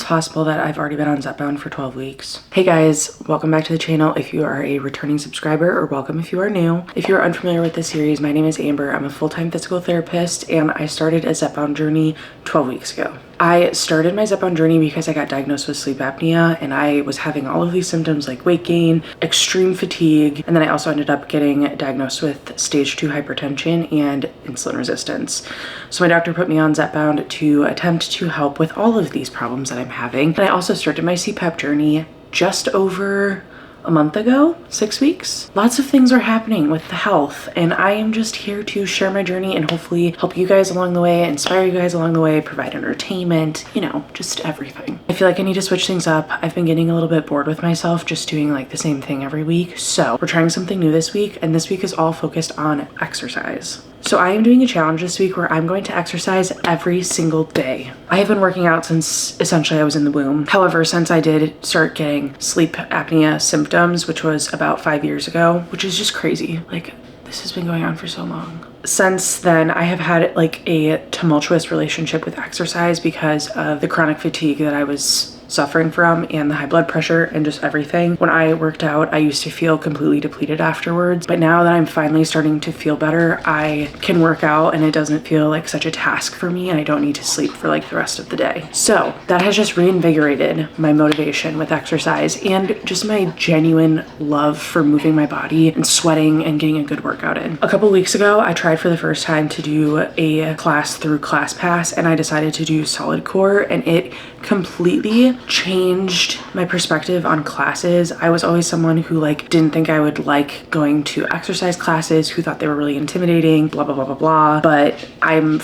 possible that I've already been on Zepbound for 12 weeks? Hey guys, welcome back to the channel if you are a returning subscriber, or welcome if you are new. If you're unfamiliar with this series, my name is Amber. I'm a full-time physical therapist and I started a Zepbound journey 12 weeks ago. I started my Zepbound journey because I got diagnosed with sleep apnea and I was having all of these symptoms like weight gain, extreme fatigue, and then I also ended up getting diagnosed with stage 2 hypertension and insulin resistance. So my doctor put me on Zepbound to attempt to help with all of these problems that I'm having. And I also started my CPAP journey just over a month ago, 6 weeks. Lots of things are happening with the health and I am just here to share my journey and hopefully help you guys along the way, inspire you guys along the way, provide entertainment, you know, just everything. I feel like I need to switch things up. I've been getting a little bit bored with myself just doing like the same thing every week. So we're trying something new this week, and this week is all focused on exercise. So I am doing a challenge this week where I'm going to exercise every single day. I have been working out since essentially I was in the womb. However, since I did start getting sleep apnea symptoms, which was about 5 years ago, which is just crazy. Like, this has been going on for so long. Since then, I have had like a tumultuous relationship with exercise because of the chronic fatigue that I was suffering from and the high blood pressure and just everything. When I worked out, I used to feel completely depleted afterwards, but now that I'm finally starting to feel better, I can work out and it doesn't feel like such a task for me, and I don't need to sleep for like the rest of the day. So that has just reinvigorated my motivation with exercise and just my genuine love for moving my body and sweating and getting a good workout in. A couple weeks ago, I tried for the first time to do a class through ClassPass, and I decided to do solid core, and it completely changed my perspective on classes. I was always someone who like didn't think I would like going to exercise classes, who thought they were really intimidating, blah, blah, blah, blah, blah. But I'm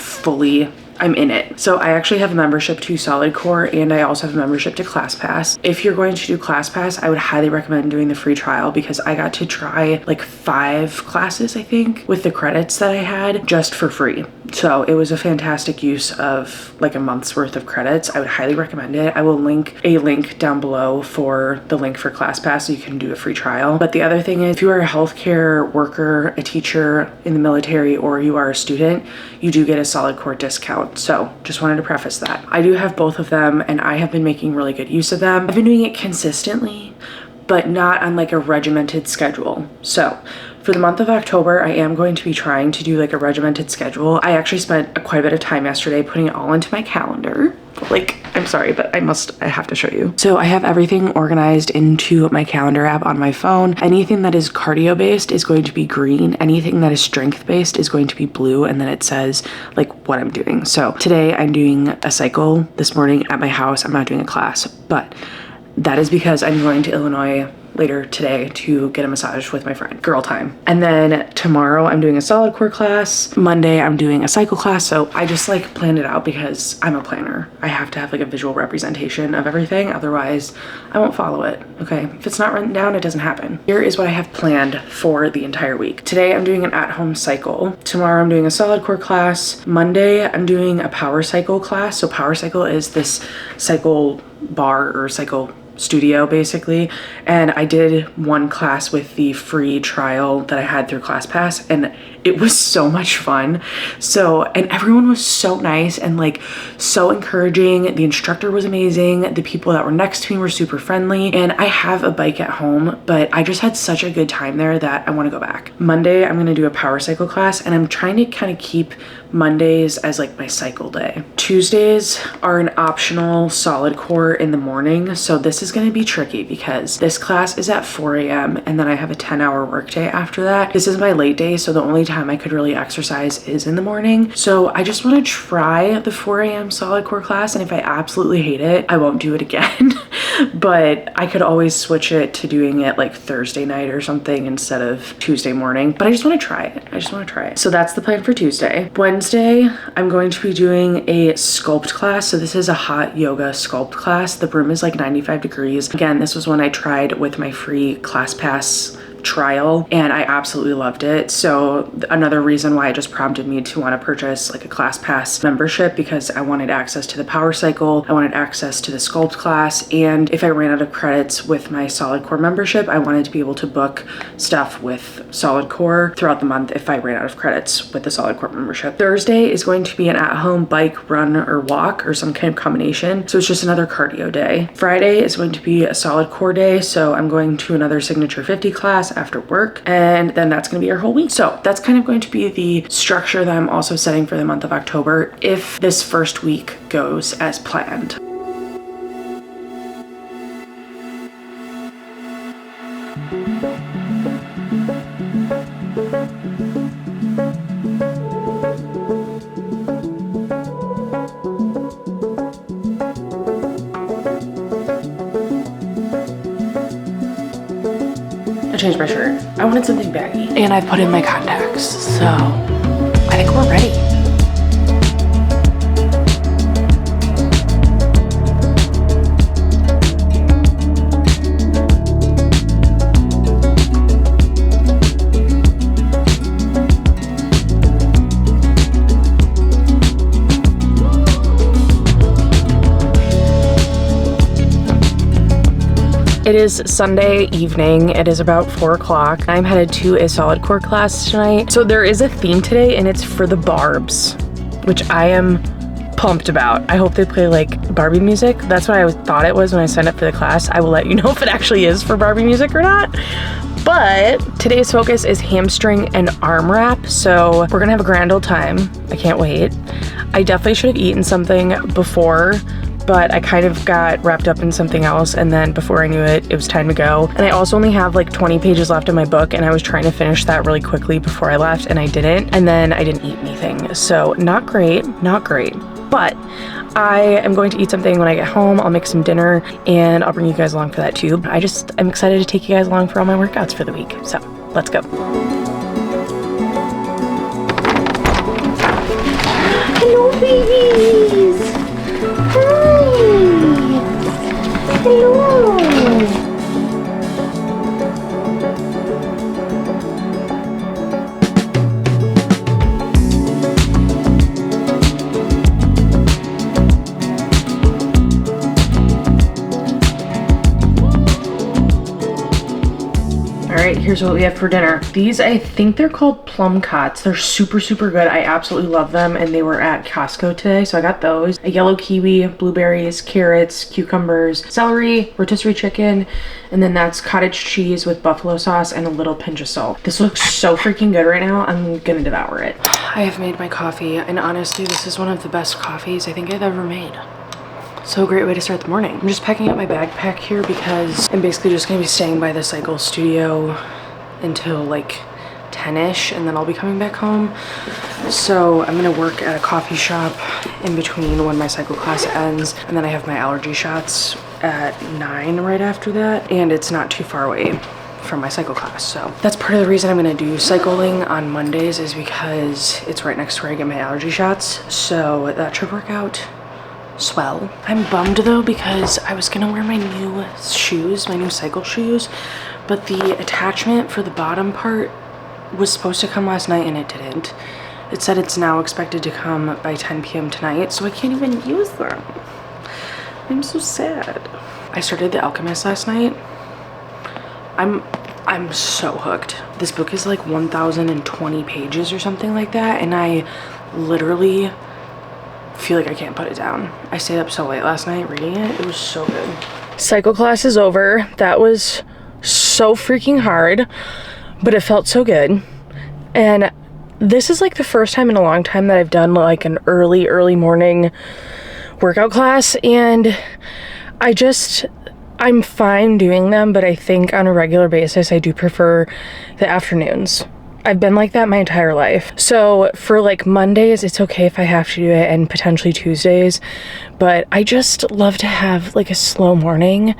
in it. So I actually have a membership to Solid Core and I also have a membership to ClassPass. If you're going to do ClassPass, I would highly recommend doing the free trial because I got to try like 5 classes, I think, with the credits that I had just for free. So it was a fantastic use of like a month's worth of credits. I would highly recommend it. I will link a link down below for the link for ClassPass so you can do a free trial. But the other thing is, if you are a healthcare worker, a teacher in the military, or you are a student, you do get a Solid Core discount. So just wanted to preface that. I do have both of them and I have been making really good use of them. I've been doing it consistently, but not on like a regimented schedule. So for the month of October, I am going to be trying to do like a regimented schedule. I actually spent quite a bit of time yesterday putting it all into my calendar. Like, I'm sorry, but I have to show you. So I have everything organized into my calendar app on my phone. Anything that is cardio based is going to be green. Anything that is strength based is going to be blue. And then it says like what I'm doing. So today I'm doing a cycle this morning at my house. I'm not doing a class, but that is because I'm going to Illinois later today to get a massage with my friend. Girl time. And then tomorrow I'm doing a solid core class. Monday I'm doing a cycle class. So I just like planned it out because I'm a planner. I have to have like a visual representation of everything. Otherwise I won't follow it. Okay. If it's not written down, it doesn't happen. Here is what I have planned for the entire week. Today I'm doing an at-home cycle. Tomorrow I'm doing a solid core class. Monday I'm doing a power cycle class. So power cycle is this cycle bar or cycle studio basically, and I did one class with the free trial that I had through ClassPass and it was so much fun. So, and everyone was so nice and like so encouraging. The instructor was amazing. The people that were next to me were super friendly, and I have a bike at home, but I just had such a good time there that I want to go back. Monday I'm going to do a power cycle class, and I'm trying to kind of keep Mondays as like my cycle day. Tuesdays are an optional solid core in the morning. So this is going to be tricky because this class is at 4 a.m. and then I have a 10-hour workday after that. This is my late day, so the only time I could really exercise is in the morning. So I just want to try the 4 a.m. solid core class, and if I absolutely hate it, I won't do it again. But I could always switch it to doing it like Thursday night or something instead of Tuesday morning. But I just want to try it. So that's the plan for Tuesday. Wednesday, I'm going to be doing a sculpt class. So this is a hot yoga sculpt class. The room is like 95 degrees. Again, this was one I tried with my free ClassPass trial and I absolutely loved it. So another reason why it just prompted me to want to purchase like a ClassPass membership, because I wanted access to the Power Cycle, I wanted access to the Sculpt class, and if I ran out of credits with my Solid Core membership, I wanted to be able to book stuff with Solid Core throughout the month if I ran out of credits with the Solid Core membership. Thursday is going to be an at-home bike, run, or walk, or some kind of combination. So it's just another cardio day. Friday is going to be a Solid Core day, so I'm going to another Signature 50 class after work, and then that's going to be our whole week. So that's kind of going to be the structure that I'm also setting for the month of October if this first week goes as planned. I changed my shirt. I wanted something baggy. And I put in my contacts, so I think we're ready. It is Sunday evening. It is about 4 o'clock. I'm headed to a Solid Core class tonight. So there is a theme today and it's for the Barbs, which I am pumped about. I hope they play like Barbie music. That's what I thought it was when I signed up for the class. I will let you know if it actually is for Barbie music or not. But today's focus is hamstring and arm wrap. So we're gonna have a grand old time. I can't wait. I definitely should have eaten something before, but I kind of got wrapped up in something else, and then before I knew it, it was time to go. And I also only have like 20 pages left in my book, and I was trying to finish that really quickly before I left, and I didn't. And then I didn't eat anything. So not great, not great. But I am going to eat something when I get home. I'll make some dinner, and I'll bring you guys along for that too. I'm excited to take you guys along for all my workouts for the week. So let's go. Hello, babies. Hello. All right, here's what we have for dinner. These, I think they're called plum cots. They're super, super good. I absolutely love them, and they were at Costco today, so I got those. A yellow kiwi, blueberries, carrots, cucumbers, celery, rotisserie chicken, and then that's cottage cheese with buffalo sauce and a little pinch of salt. This looks so freaking good right now. I'm gonna devour it. I have made my coffee, and honestly, this is one of the best coffees I think I've ever made. So a great way to start the morning. I'm just packing up my backpack here because I'm basically just gonna be staying by the cycle studio until like 10-ish, and then I'll be coming back home. So I'm gonna work at a coffee shop in between when my cycle class ends, and then I have my allergy shots at 9 right after that, and it's not too far away from my cycle class. So that's part of the reason I'm gonna do cycling on Mondays, is because it's right next to where I get my allergy shots. So that should work out swell. I'm bummed though because I was gonna wear my new shoes, my new cycle shoes, but the attachment for the bottom part was supposed to come last night and it didn't. It said it's now expected to come by 10 p.m. tonight, so I can't even use them. I'm so sad. I started The Alchemist last night. I'm so hooked. This book is like 1,020 pages or something like that, and I literally feel like I can't put it down. I stayed up so late last night reading it. It was so good. Cycle class is over. That was so freaking hard, but it felt so good. And this is like the first time in a long time that I've done like an early morning workout class, and I'm fine doing them, but I think on a regular basis I do prefer the afternoons. I've been like that my entire life. So for like Mondays, it's okay if I have to do it, and potentially Tuesdays, but I just love to have like a slow morning,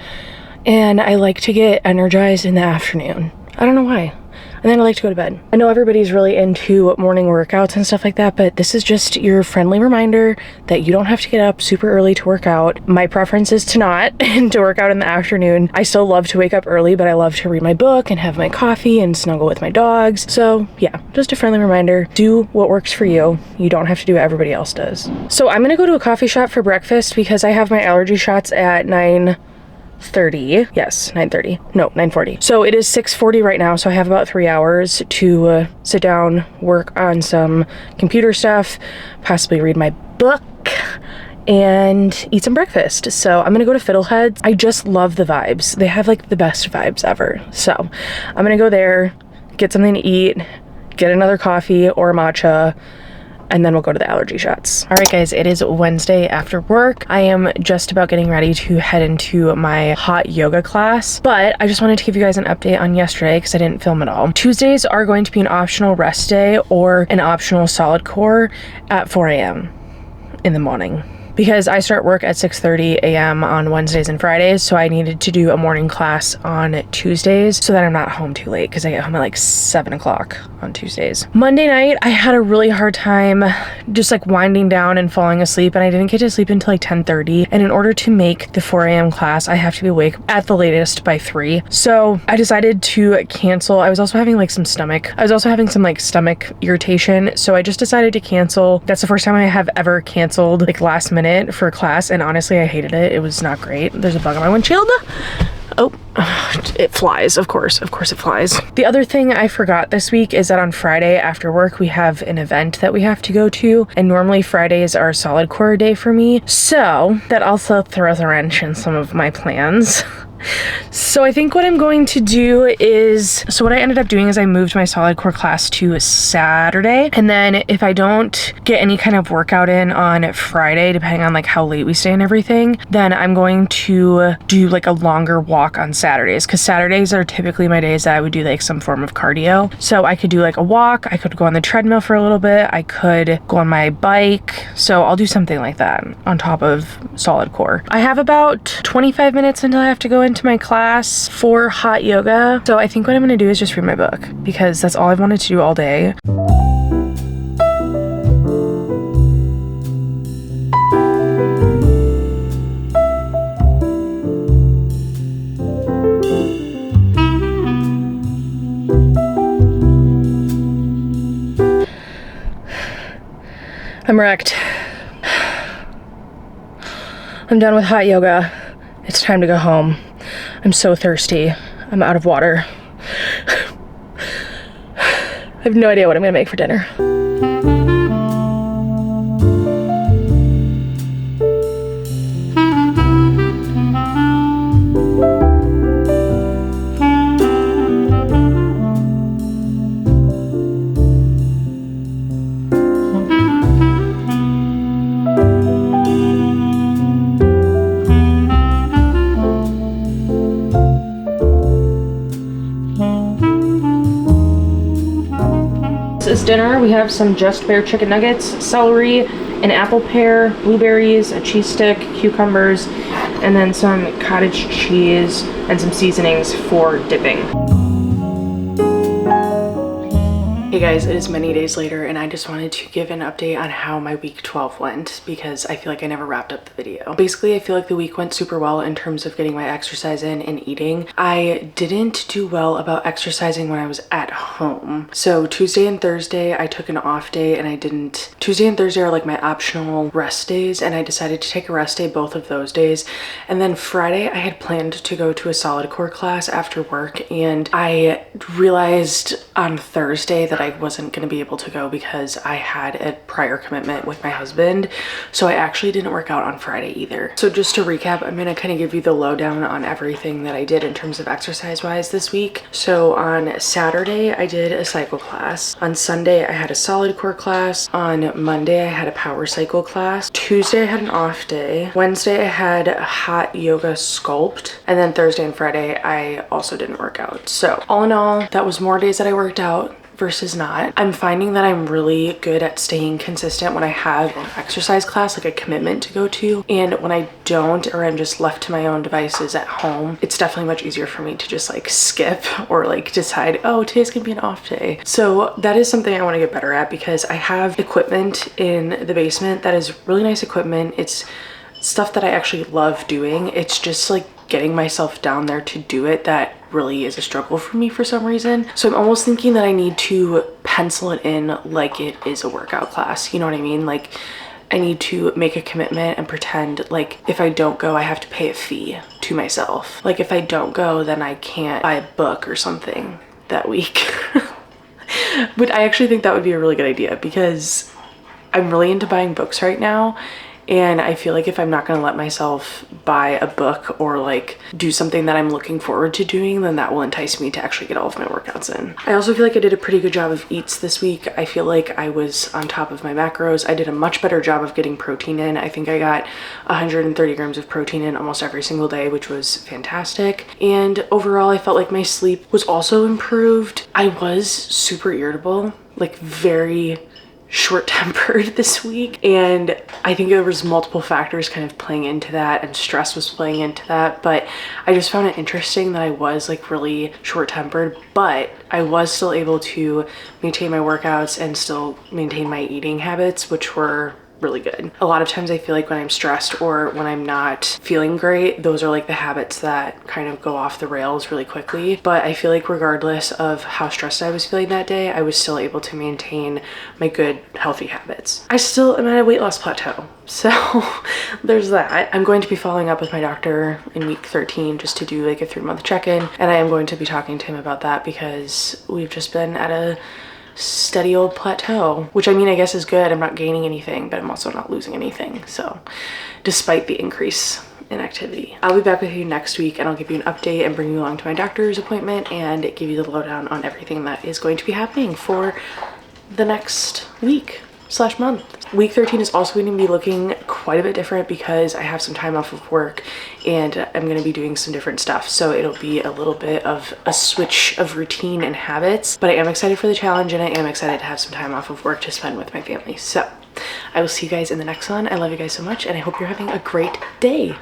and I like to get energized in the afternoon. I don't know why. And then I like to go to bed. I know everybody's really into morning workouts and stuff like that, but this is just your friendly reminder that you don't have to get up super early to work out. My preference is to not and to work out in the afternoon. I still love to wake up early, but I love to read my book and have my coffee and snuggle with my dogs. So yeah, just a friendly reminder, do what works for you. You don't have to do what everybody else does. So I'm gonna go to a coffee shop for breakfast because I have my allergy shots at 9:30. Yes, 9:30. No, 9:40. So it is 6:40 right now, so I have about 3 hours to sit down, work on some computer stuff, possibly read my book, and eat some breakfast. So I'm gonna go to Fiddleheads. I just love the vibes. They have like the best vibes ever. So I'm gonna go there, get something to eat, get another coffee or matcha, and then we'll go to the allergy shots. All right, guys, it is Wednesday after work. I am just about getting ready to head into my hot yoga class, but I just wanted to give you guys an update on yesterday because I didn't film at all. Tuesdays are going to be an optional rest day or an optional solid core at 4 a.m. in the morning. Because I start work at 6:30 a.m. on Wednesdays and Fridays, so I needed to do a morning class on Tuesdays so that I'm not home too late because I get home at like 7 o'clock on Tuesdays. Monday night, I had a really hard time just like winding down and falling asleep, and I didn't get to sleep until like 10:30. And in order to make the 4 a.m. class, I have to be awake at the latest by 3. So I decided to cancel. I was also having some stomach irritation, so I just decided to cancel. That's the first time I have ever canceled like last minute for class, and honestly I hated it. It was not great. There's a bug on my windshield. Oh, it flies, of course it flies. The other thing I forgot this week is that on Friday after work we have an event that we have to go to, and normally Fridays are solid core day for me, so that also throws a wrench in some of my plans. So I think what I'm going to do is, so what I ended up doing is I moved my solid core class to Saturday, and then if I don't get any kind of workout in on Friday, depending on like how late we stay and everything, then I'm going to do like a longer walk on Saturdays, because Saturdays are typically my days that I would do like some form of cardio. So I could do like a walk, I could go on the treadmill for a little bit, I could go on my bike, so I'll do something like that on top of solid core. I have about 25 minutes until I have to go into my class for hot yoga, so I think what I'm gonna do is just read my book because that's all I've wanted to do all day. I'm wrecked. I'm done with hot yoga. It's time to go home. I'm so thirsty. I'm out of water. I have no idea what I'm gonna make for dinner. This is dinner. We have some Just Bare chicken nuggets, celery, an apple pear, blueberries, a cheese stick, cucumbers, and then some cottage cheese and some seasonings for dipping. Hey guys, it is many days later and I just wanted to give an update on how my week 12 went because I feel like I never wrapped up the video. Basically, I feel like the week went super well in terms of getting my exercise in and eating. I didn't do well about exercising when I was at home. So Tuesday and Thursday, I took an off day and I didn't. Tuesday and Thursday are like my optional rest days and I decided to take a rest day both of those days. And then Friday, I had planned to go to a solid core class after work and I realized on Thursday that I wasn't going to be able to go because I had a prior commitment with my husband. So I actually didn't work out on Friday either. So just to recap, I'm going to kind of give you the lowdown on everything that I did in terms of exercise wise this week. So on Saturday, I did a cycle class. On Sunday, I had a solid core class. On Monday, I had a power cycle class. Tuesday, I had an off day. Wednesday, I had a hot yoga sculpt. And then Thursday and Friday, I also didn't work out. So all in all, that was more days that I worked out versus not. I'm finding that I'm really good at staying consistent when I have an exercise class, like a commitment to go to. And when I don't, or I'm just left to my own devices at home, it's definitely much easier for me to just like skip or like decide, oh, today's gonna be an off day. So that is something I want to get better at, because I have equipment in the basement that is really nice equipment. It's stuff that I actually love doing. It's just like getting myself down there to do it that really is a struggle for me for some reason. So I'm almost thinking that I need to pencil it in like it is a workout class. You know what I mean? Like I need to make a commitment and pretend like if I don't go, I have to pay a fee to myself. Like if I don't go, then I can't buy a book or something that week. But I actually think that would be a really good idea, because I'm really into buying books right now. And I feel like if I'm not going to let myself buy a book or like do something that I'm looking forward to doing, then that will entice me to actually get all of my workouts in. I also feel like I did a pretty good job of eats this week. I feel like I was on top of my macros. I did a much better job of getting protein in. I think I got 130 grams of protein in almost every single day, which was fantastic. And overall, I felt like my sleep was also improved. I was super irritable, like very short-tempered this week, and I think there was multiple factors kind of playing into that, and stress was playing into that. But I just found it interesting that I was like really short-tempered, but I was still able to maintain my workouts and still maintain my eating habits, which were really good. A lot of times I feel like when I'm stressed or when I'm not feeling great, those are like the habits that kind of go off the rails really quickly. But I feel like regardless of how stressed I was feeling that day, I was still able to maintain my good healthy habits. I still am at a weight loss plateau, so there's that. I'm going to be following up with my doctor in week 13 just to do like a 3-month check-in, and I am going to be talking to him about that, because we've just been at a steady old plateau, which I mean, I guess is good. I'm not gaining anything, but I'm also not losing anything. So despite the increase in activity, I'll be back with you next week, and I'll give you an update and bring you along to my doctor's appointment and give you the lowdown on everything that is going to be happening for the next week/month. Week 13 is also going to be looking quite a bit different, because I have some time off of work and I'm going to be doing some different stuff. So it'll be a little bit of a switch of routine and habits, but I am excited for the challenge, and I am excited to have some time off of work to spend with my family. So I will see you guys in the next one. I love you guys so much, and I hope you're having a great day.